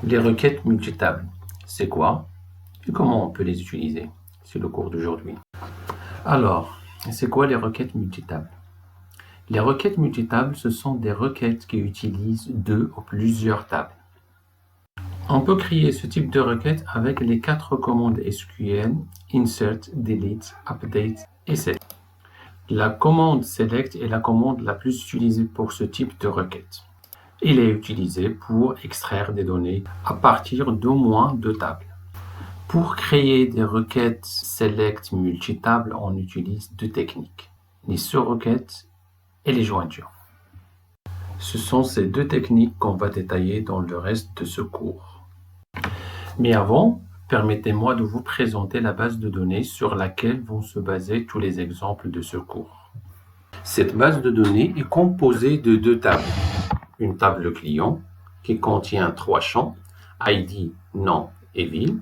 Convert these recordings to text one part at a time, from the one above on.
Les requêtes multitables, c'est quoi et comment on peut les utiliser? C'est le cours d'aujourd'hui. Alors, c'est quoi les requêtes multitables? Les requêtes multitables, ce sont des requêtes qui utilisent deux ou plusieurs tables. On peut créer ce type de requête avec les 4 commandes SQL insert, delete, update et set. La commande select est la commande la plus utilisée pour ce type de requête. Il est utilisé pour extraire des données à partir d'au moins 2 tables. Pour créer des requêtes select multitables, on utilise 2 techniques, les sous-requêtes et les jointures. Ce sont ces 2 techniques qu'on va détailler dans le reste de ce cours. Mais avant, permettez-moi de vous présenter la base de données sur laquelle vont se baser tous les exemples de ce cours. Cette base de données est composée de 2 tables. Une table client qui contient 3 champs, ID, nom et ville,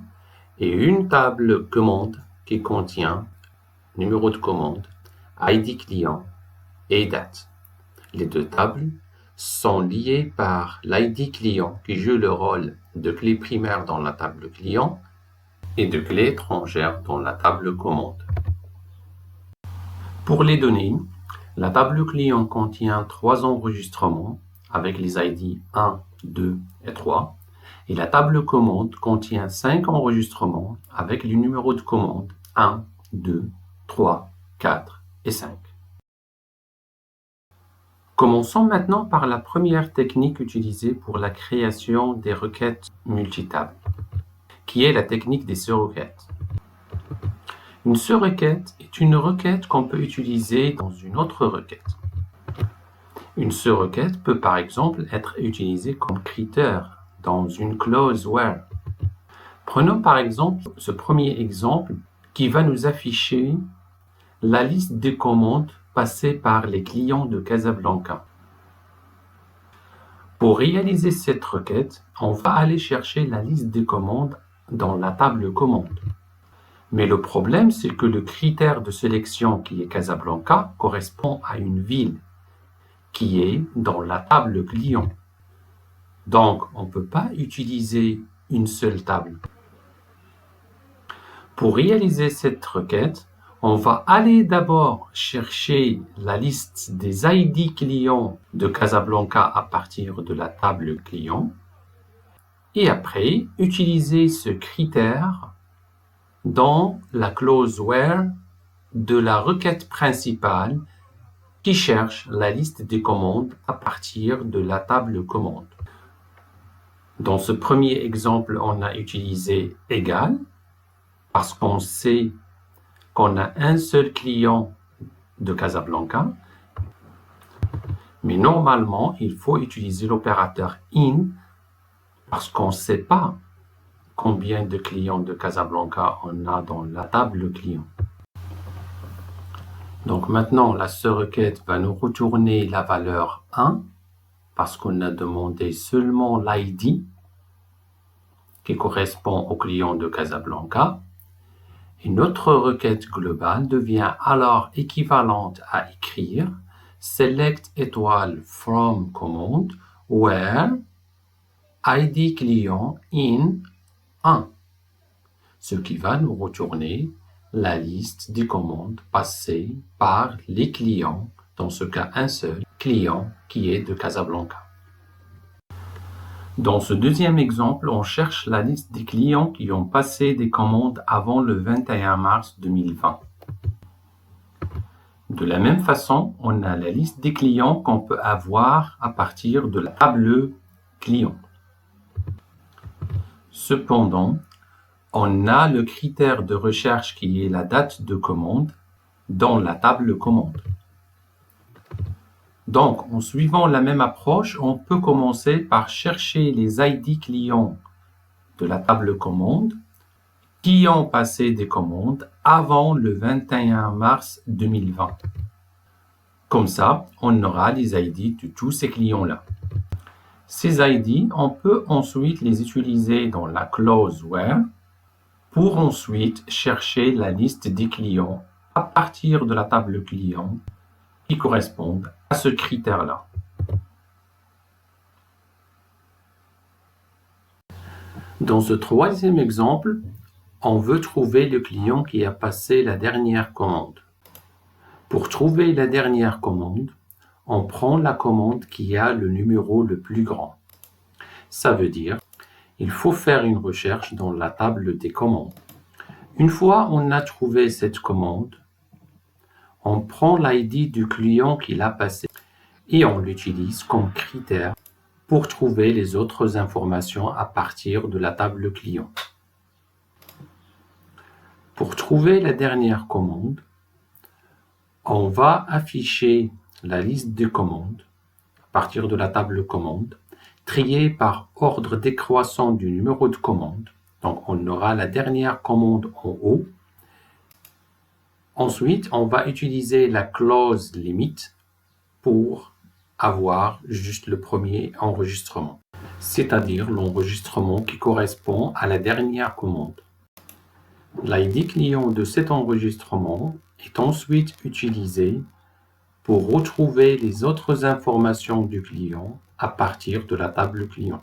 et une table commande qui contient numéro de commande, ID client et date. Les 2 tables sont liées par l'ID client qui joue le rôle de clé primaire dans la table client et de clé étrangère dans la table commande. Pour les données, la table client contient 3 enregistrements avec les ID 1, 2 et 3, et la table commande contient 5 enregistrements avec les numéros de commande 1, 2, 3, 4 et 5. Commençons maintenant par la première technique utilisée pour la création des requêtes multitables, qui est la technique des sous-requêtes. Une sous-requête est une requête qu'on peut utiliser dans une autre requête. Une sous-requête peut par exemple être utilisée comme critère dans une clause where. Prenons par exemple ce premier exemple qui va nous afficher la liste des commandes passées par les clients de Casablanca. Pour réaliser cette requête, on va aller chercher la liste des commandes dans la table commande. Mais le problème, c'est que le critère de sélection qui est Casablanca correspond à une ville qui est dans la table client. Donc, on ne peut pas utiliser une seule table. Pour réaliser cette requête, on va aller d'abord chercher la liste des ID clients de Casablanca à partir de la table client et après utiliser ce critère dans la clause where de la requête principale qui cherche la liste des commandes à partir de la table commande. Dans ce premier exemple, on a utilisé égal parce qu'on sait qu'on a un seul client de Casablanca, mais normalement, il faut utiliser l'opérateur in parce qu'on ne sait pas combien de clients de Casablanca on a dans la table client. Donc maintenant, la sous-requête va nous retourner la valeur 1 parce qu'on a demandé seulement l'ID qui correspond au client de Casablanca. Et notre requête globale devient alors équivalente à écrire select étoile from command where ID client in 1, ce qui va nous retourner la liste des commandes passées par les clients, dans ce cas un seul client qui est de Casablanca. Dans ce deuxième exemple, on cherche la liste des clients qui ont passé des commandes avant le 21 mars 2020. De la même façon, on a la liste des clients qu'on peut avoir à partir de la table client. Cependant, on a le critère de recherche qui est la date de commande dans la table commande. Donc, en suivant la même approche, on peut commencer par chercher les ID clients de la table commande qui ont passé des commandes avant le 21 mars 2020. Comme ça, on aura les ID de tous ces clients-là. Ces ID, on peut ensuite les utiliser dans la clause where pour ensuite chercher la liste des clients à partir de la table client qui correspondent à ce critère-là. Dans ce troisième exemple, on veut trouver le client qui a passé la dernière commande. Pour trouver la dernière commande, on prend la commande qui a le numéro le plus grand. Ça veut dire, il faut faire une recherche dans la table des commandes. Une fois on a trouvé cette commande, on prend l'ID du client qui l'a passé et on l'utilise comme critère pour trouver les autres informations à partir de la table client. Pour trouver la dernière commande, on va afficher la liste des commandes à partir de la table commande, triée par ordre décroissant du numéro de commande. Donc, on aura la dernière commande en haut. Ensuite, on va utiliser la clause limite pour avoir juste le premier enregistrement, c'est-à-dire l'enregistrement qui correspond à la dernière commande. L'ID client de cet enregistrement est ensuite utilisé pour retrouver les autres informations du client à partir de la table client.